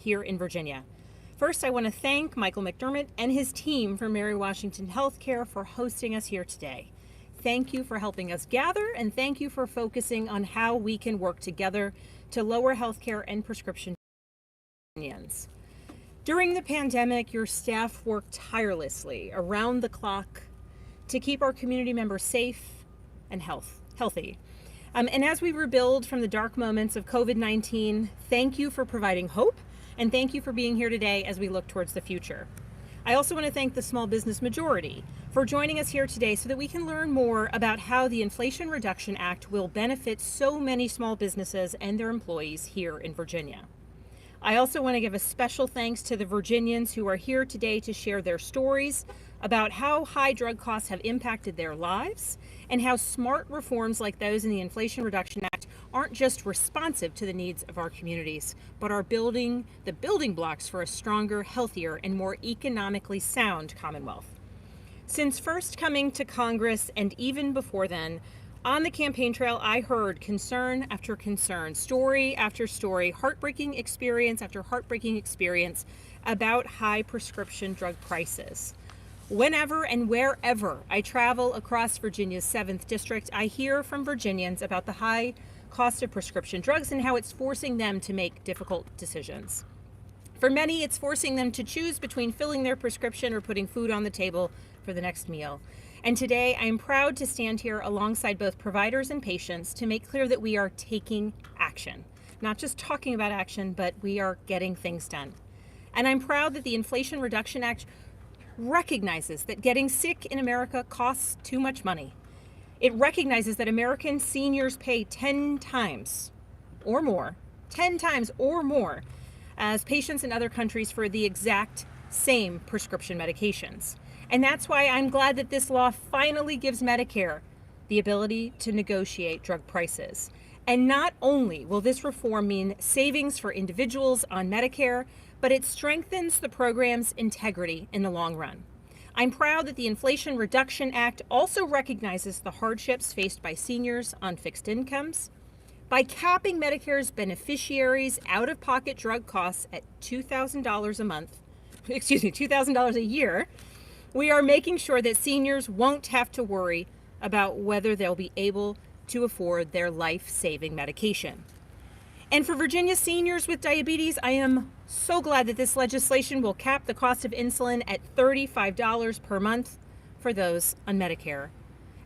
here in Virginia. First, I want to thank Michael McDermott and his team from Mary Washington Healthcare for hosting us here today. Thank you for helping us gather, and thank you for focusing on how we can work together to lower healthcare and prescription opinions. During the pandemic, your staff worked tirelessly around the clock to keep our community members safe and healthy. And as we rebuild from the dark moments of COVID-19, thank you for providing hope, and thank you for being here today as we look towards the future. I also want to thank the small business majority for joining us here today so that we can learn more about how the Inflation Reduction Act will benefit so many small businesses and their employees here in Virginia. I also want to give a special thanks to the Virginians who are here today to share their stories about how high drug costs have impacted their lives and how smart reforms like those in the Inflation Reduction Act aren't just responsive to the needs of our communities, but are building the building blocks for a stronger, healthier, and more economically sound Commonwealth. Since first coming to Congress and even before then, on the campaign trail, I heard concern after concern, story after story, heartbreaking experience after heartbreaking experience about high prescription drug prices. Whenever and wherever I travel across Virginia's 7th District, I hear from Virginians about the high cost of prescription drugs and how it's forcing them to make difficult decisions. For many, it's forcing them to choose between filling their prescription or putting food on the table for the next meal. And today, I am proud to stand here alongside both providers and patients to make clear that we are taking action. Not just talking about action, but we are getting things done. And I'm proud that the Inflation Reduction Act recognizes that getting sick in America costs too much money. It recognizes that American seniors pay 10 times or more as patients in other countries for the exact same prescription medications. And that's why I'm glad that this law finally gives Medicare the ability to negotiate drug prices. And not only will this reform mean savings for individuals on Medicare, but it strengthens the program's integrity in the long run. I'm proud that the Inflation Reduction Act also recognizes the hardships faced by seniors on fixed incomes. By capping Medicare's beneficiaries' out-of-pocket drug costs at $2,000 a year, we are making sure that seniors won't have to worry about whether they'll be able to afford their life-saving medication. And for Virginia seniors with diabetes, I am so glad that this legislation will cap the cost of insulin at $35 per month for those on Medicare.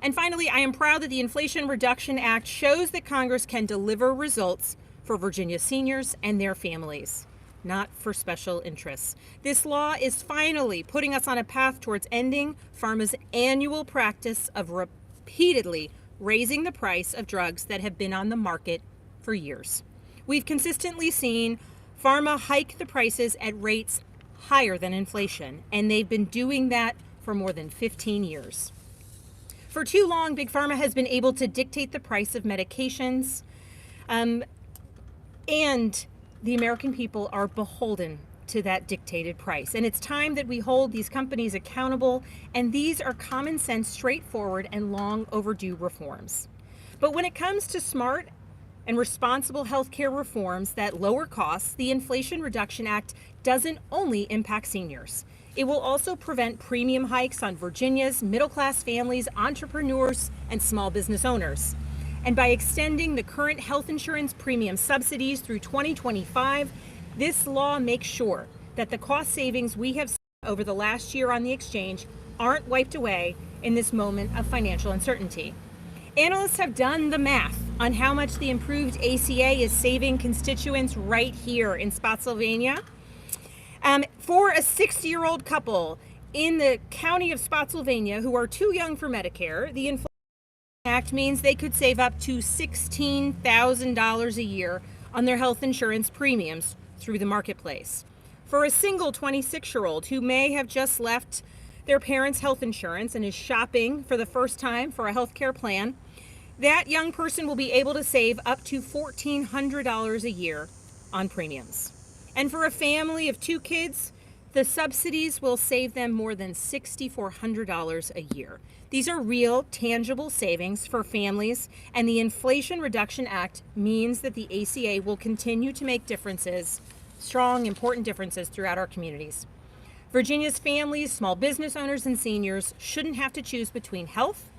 And finally, I am proud that the Inflation Reduction Act shows that Congress can deliver results for Virginia seniors and their families, not for special interests. This law is finally putting us on a path towards ending pharma's annual practice of repeatedly raising the price of drugs that have been on the market for years. We've consistently seen pharma hike the prices at rates higher than inflation, and they've been doing that for more than 15 years. For too long, Big Pharma has been able to dictate the price of medications, and the American people are beholden to that dictated price. And it's time that we hold these companies accountable, and these are common sense, straightforward, and long overdue reforms. But when it comes to smart and responsible healthcare reforms that lower costs, the Inflation Reduction Act doesn't only impact seniors. It will also prevent premium hikes on Virginia's middle-class families, entrepreneurs, and small business owners. And by extending the current health insurance premium subsidies through 2025, this law makes sure that the cost savings we have seen over the last year on the exchange aren't wiped away in this moment of financial uncertainty. Analysts have done the math on how much the improved ACA is saving constituents right here in Spotsylvania. For a 60-year-old couple in the county of Spotsylvania who are too young for Medicare, the Inflation Act means they could save up to $16,000 a year on their health insurance premiums through the marketplace. For a single 26-year-old who may have just left their parents' health insurance and is shopping for the first time for a health care plan, that young person will be able to save up to $1,400 a year on premiums. And for a family of 2 kids, the subsidies will save them more than $6,400 a year. These are real, tangible savings for families, and the Inflation Reduction Act means that the ACA will continue to make differences strong, important differences throughout our communities. Virginia's families, small business owners, and seniors shouldn't have to choose between health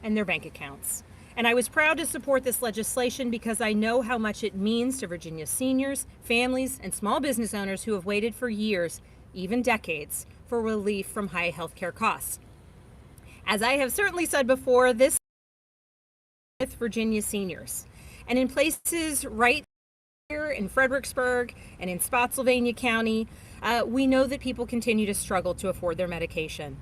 and their bank accounts. And I was proud to support this legislation because I know how much it means to Virginia's seniors, families, and small business owners who have waited for years, even decades, for relief from high healthcare costs. As I have certainly said before, this is with Virginia seniors. And in places right here in Fredericksburg and in Spotsylvania County, we know that people continue to struggle to afford their medication.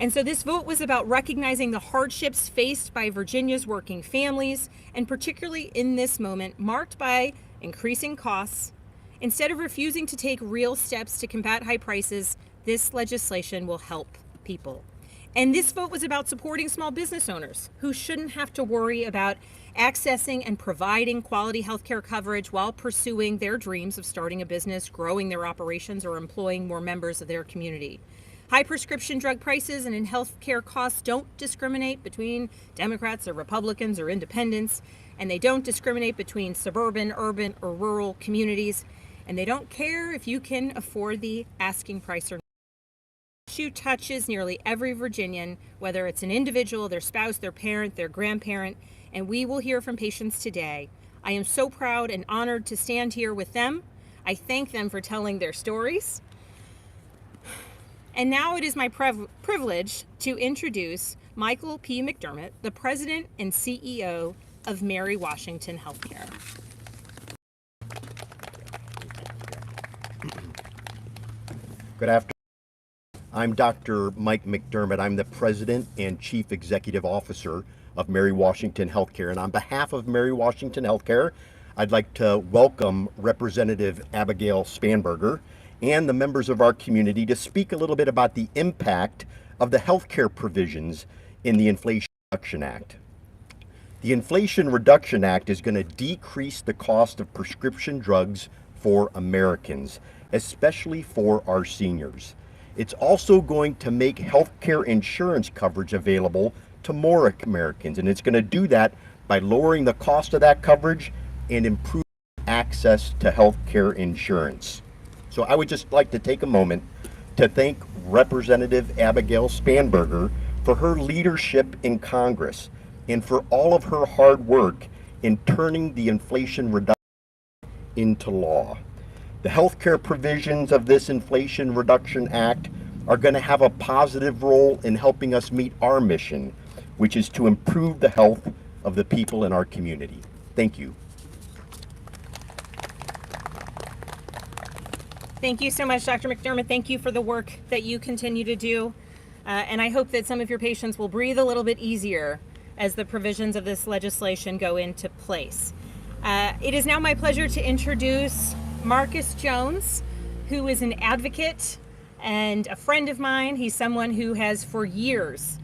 And so this vote was about recognizing the hardships faced by Virginia's working families, and particularly in this moment marked by increasing costs. Instead of refusing to take real steps to combat high prices, this legislation will help people. And this vote was about supporting small business owners who shouldn't have to worry about accessing and providing quality healthcare coverage while pursuing their dreams of starting a business, growing their operations, or employing more members of their community. High prescription drug prices and in healthcare costs don't discriminate between Democrats or Republicans or independents, and they don't discriminate between suburban, urban, or rural communities, and they don't care if you can afford the asking price or not. The issue touches nearly every Virginian, whether it's an individual, their spouse, their parent, their grandparent, and we will hear from patients today. I am so proud and honored to stand here with them. I thank them for telling their stories. And now it is my privilege to introduce Michael P. McDermott, the President and CEO of Mary Washington Healthcare. Good afternoon. I'm Dr. Mike McDermott. I'm the President and Chief Executive Officer of Mary Washington Healthcare. And on behalf of Mary Washington Healthcare, I'd like to welcome Representative Abigail Spanberger and the members of our community to speak a little bit about the impact of the healthcare provisions in the Inflation Reduction Act. The Inflation Reduction Act is going to decrease the cost of prescription drugs for Americans, especially for our seniors. It's also going to make healthcare insurance coverage available to more Americans, and it's going to do that by lowering the cost of that coverage and improving access to healthcare insurance. So I would just like to take a moment to thank Representative Abigail Spanberger for her leadership in Congress and for all of her hard work in turning the Inflation Reduction Act into law. The healthcare provisions of this Inflation Reduction Act are going to have a positive role in helping us meet our mission, which is to improve the health of the people in our community. Thank you. Thank you so much, Dr. McDermott. Thank you for the work that you continue to do. And I hope that some of your patients will breathe a little bit easier as the provisions of this legislation go into place. It is now my pleasure to introduce Marcus Jones, who is an advocate and a friend of mine. He's someone who has for years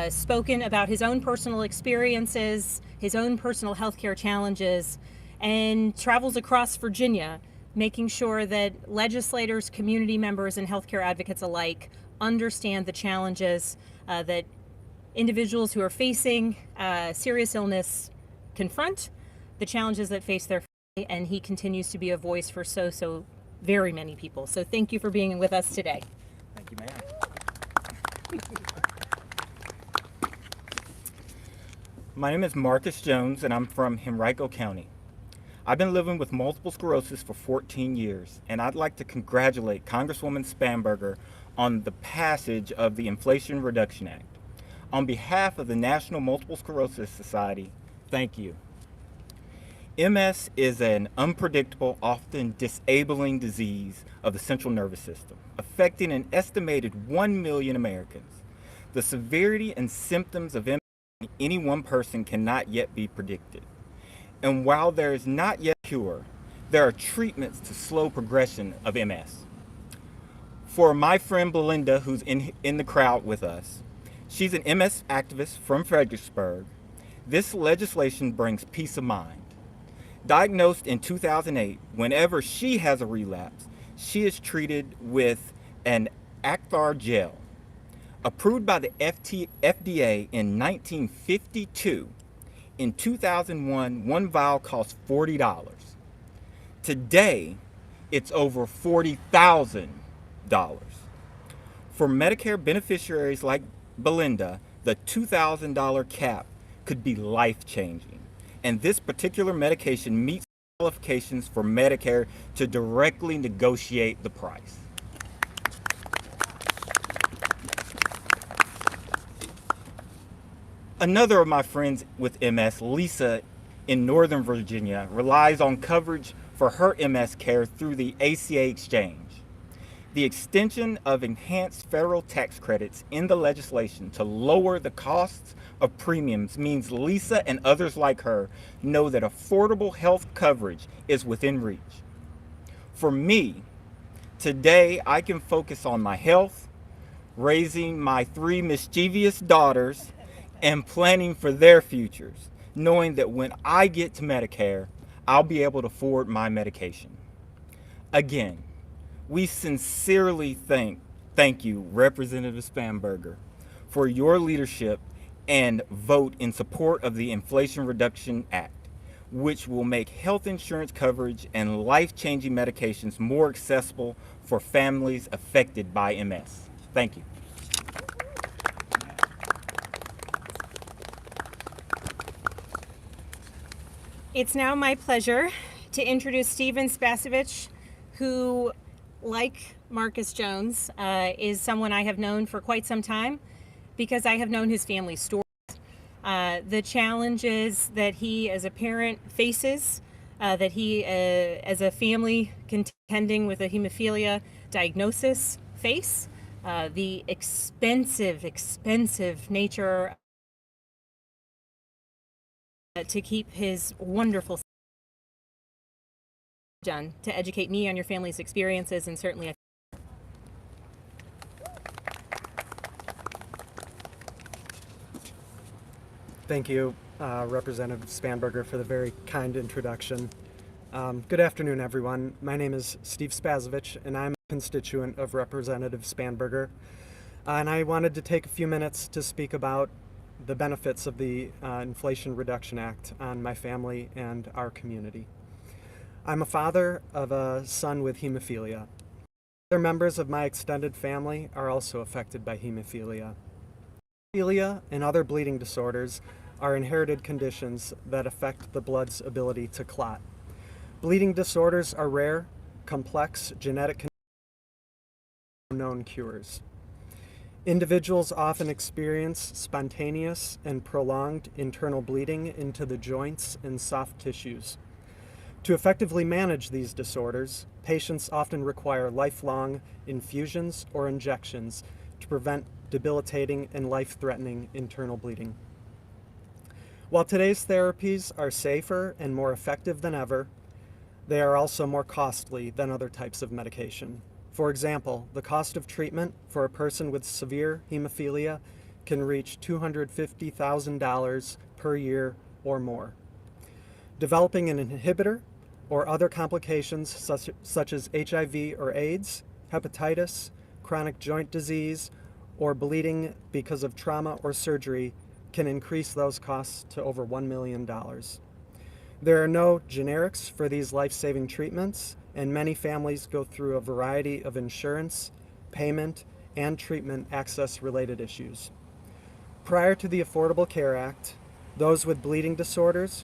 spoken about his own personal experiences, his own personal healthcare challenges, and travels across Virginia, making sure that legislators, community members, and healthcare advocates alike understand the challenges that individuals who are facing serious illness confront, the challenges that face their family, and he continues to be a voice for so very many people. So thank you for being with us today. Thank you, ma'am. My name is Marcus Jones, and I'm from Henrico County. I've been living with multiple sclerosis for 14 years, and I'd like to congratulate Congresswoman Spanberger on the passage of the Inflation Reduction Act. On behalf of the National Multiple Sclerosis Society, thank you. MS is an unpredictable, often disabling disease of the central nervous system, affecting an estimated 1 million Americans. The severity and symptoms of MS in any one person cannot yet be predicted. And while there is not yet a cure, there are treatments to slow progression of MS. For my friend Belinda, who's in the crowd with us, she's an MS activist from Fredericksburg. This legislation brings peace of mind. Diagnosed in 2008, whenever she has a relapse, she is treated with an Acthar gel. Approved by the FDA in 1952, in 2001, one vial cost $40. Today, it's over $40,000. For Medicare beneficiaries like Belinda, the $2,000 cap could be life-changing. And this particular medication meets qualifications for Medicare to directly negotiate the price. Another of my friends with MS, Lisa, in Northern Virginia, relies on coverage for her MS care through the ACA exchange. The extension of enhanced federal tax credits in the legislation to lower the costs of premiums means Lisa and others like her know that affordable health coverage is within reach. For me, today I can focus on my health, raising my 3 mischievous daughters, and planning for their futures, knowing that when I get to Medicare, I'll be able to afford my medication. Again, we sincerely thank you, Representative Spanberger, for your leadership and vote in support of the Inflation Reduction Act, which will make health insurance coverage and life-changing medications more accessible for families affected by MS. Thank you. It's now my pleasure to introduce Stephen Spacevich, who, like Marcus Jones, is someone I have known for quite some time because I have known his family story. The challenges that he as a parent faces, that he as a family contending with a hemophilia diagnosis face, the expensive nature to keep his wonderful done to educate me on your family's experiences, and certainly Thank you, Representative Spanberger, for the very kind introduction. Good afternoon, everyone. My name is Steve Spacevich, and I'm a constituent of Representative Spanberger. And I wanted to take a few minutes to speak about the benefits of the Inflation Reduction Act on my family and our community. I'm a father of a son with hemophilia. Other members of my extended family are also affected by hemophilia. Hemophilia and other bleeding disorders are inherited conditions that affect the blood's ability to clot. Bleeding disorders are rare, complex genetic conditions with no known cures. Individuals often experience spontaneous and prolonged internal bleeding into the joints and soft tissues. To effectively manage these disorders, patients often require lifelong infusions or injections to prevent debilitating and life-threatening internal bleeding. While today's therapies are safer and more effective than ever, they are also more costly than other types of medication. For example, the cost of treatment for a person with severe hemophilia can reach $250,000 per year or more. Developing an inhibitor or other complications such as HIV or AIDS, hepatitis, chronic joint disease, or bleeding because of trauma or surgery can increase those costs to over $1 million. There are no generics for these life-saving treatments, and many families go through a variety of insurance, payment, and treatment access-related issues. Prior to the Affordable Care Act, those with bleeding disorders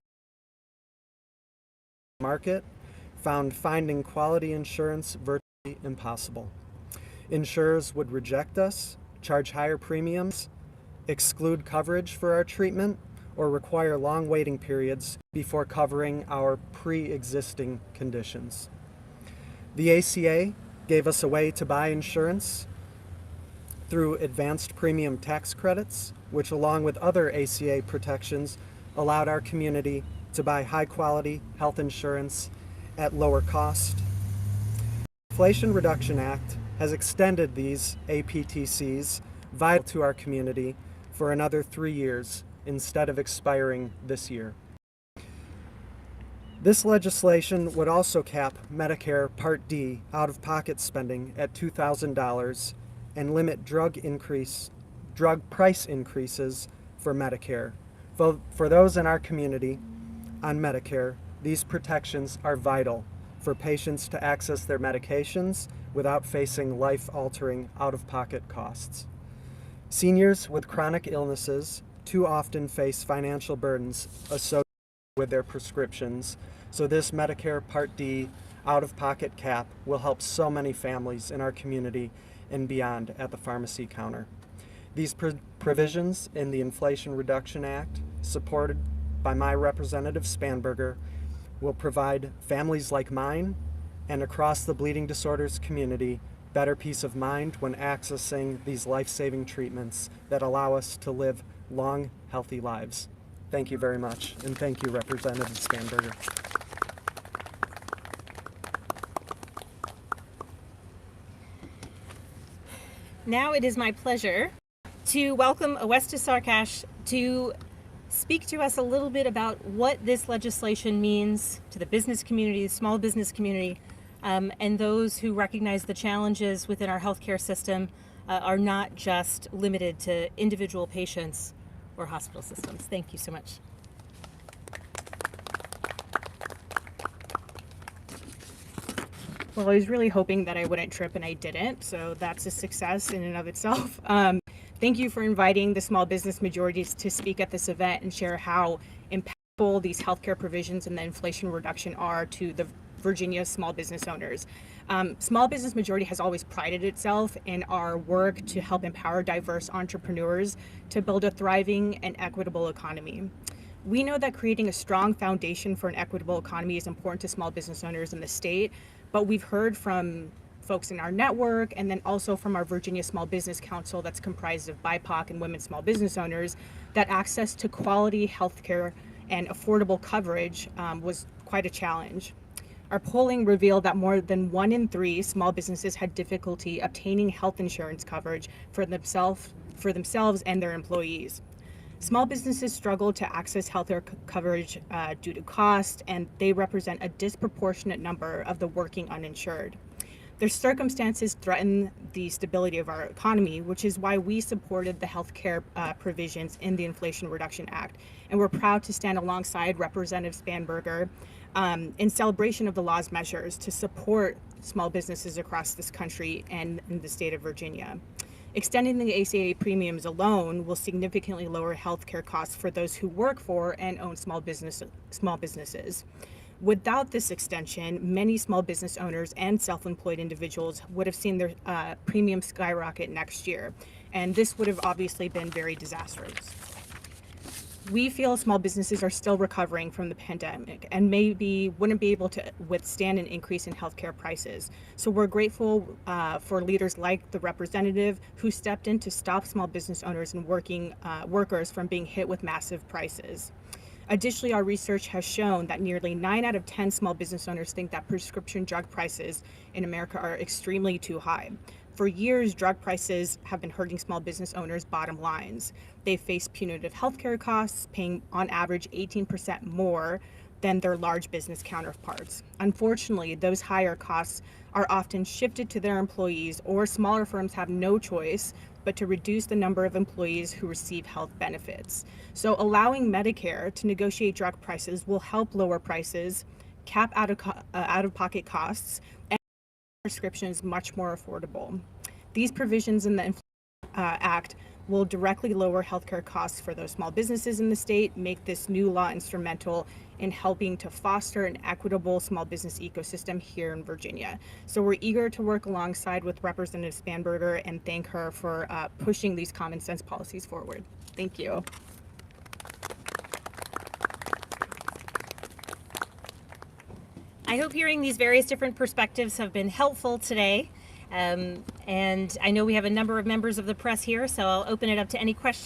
market found finding quality insurance virtually impossible. Insurers would reject us, charge higher premiums, exclude coverage for our treatment, or require long waiting periods before covering our pre-existing conditions. The ACA gave us a way to buy insurance through advanced premium tax credits, which along with other ACA protections allowed our community to buy high-quality health insurance at lower cost. The Inflation Reduction Act has extended these APTCs vital to our community for another 3 years instead of expiring this year. This legislation would also cap Medicare Part D out-of-pocket spending at $2,000 and limit drug price increases for Medicare. For those in our community on Medicare, these protections are vital for patients to access their medications without facing life-altering out-of-pocket costs. Seniors with chronic illnesses too often face financial burdens associated with their prescriptions, so this Medicare Part D out-of-pocket cap will help so many families in our community and beyond at the pharmacy counter. These provisions in the Inflation Reduction Act, supported by my Representative Spanberger, will provide families like mine and across the bleeding disorders community better peace of mind when accessing these life-saving treatments that allow us to live long, healthy lives. Thank you very much, and thank you, Representative Spanberger. Now it is my pleasure to welcome Awesta Sarkash to speak to us a little bit about what this legislation means to the business community, the small business community, and those who recognize the challenges within our healthcare system are not just limited to individual patients or hospital systems. Thank you so much. Well, I was really hoping that I wouldn't trip, and I didn't, so that's a success in and of itself. Thank you for inviting the small business majorities to speak at this event and share how impactful these healthcare provisions and the Inflation Reduction are to the Virginia small business owners. Small Business Majority has always prided itself in our work to help empower diverse entrepreneurs to build a thriving and equitable economy. We know that creating a strong foundation for an equitable economy is important to small business owners in the state, but we've heard from folks in our network and then also from our Virginia Small Business Council that's comprised of BIPOC and women small business owners that access to quality healthcare and affordable coverage was quite a challenge. Our polling revealed that more than 1 in 3 small businesses had difficulty obtaining health insurance coverage for themselves and their employees. Small businesses struggle to access healthcare coverage due to cost, and they represent a disproportionate number of the working uninsured. Their circumstances threaten the stability of our economy, which is why we supported the healthcare provisions in the Inflation Reduction Act. And we're proud to stand alongside Representative Spanberger in celebration of the law's measures to support small businesses across this country and in the state of Virginia. Extending the ACA premiums alone will significantly lower healthcare costs for those who work for and own small businesses. Without this extension, many small business owners and self-employed individuals would have seen their premiums skyrocket next year, and this would have obviously been very disastrous. We feel small businesses are still recovering from the pandemic and maybe wouldn't be able to withstand an increase in healthcare prices. So we're grateful for leaders like the representative who stepped in to stop small business owners and workers from being hit with massive prices. Additionally, our research has shown that nearly 9 out of 10 small business owners think that prescription drug prices in America are extremely too high. For years, drug prices have been hurting small business owners' bottom lines. They face punitive healthcare costs, paying on average 18% more than their large business counterparts. Unfortunately, those higher costs are often shifted to their employees, or smaller firms have no choice but to reduce the number of employees who receive health benefits. So allowing Medicare to negotiate drug prices will help lower prices, cap out-of-pocket costs, and make prescriptions much more affordable. These provisions in the Inflation Act will directly lower healthcare costs for those small businesses in the state, make this new law instrumental in helping to foster an equitable small business ecosystem here in Virginia. So we're eager to work alongside with Representative Spanberger and thank her for pushing these common sense policies forward. Thank you. I hope hearing these various different perspectives have been helpful today. And I know we have a number of members of the press here, so I'll open it up to any questions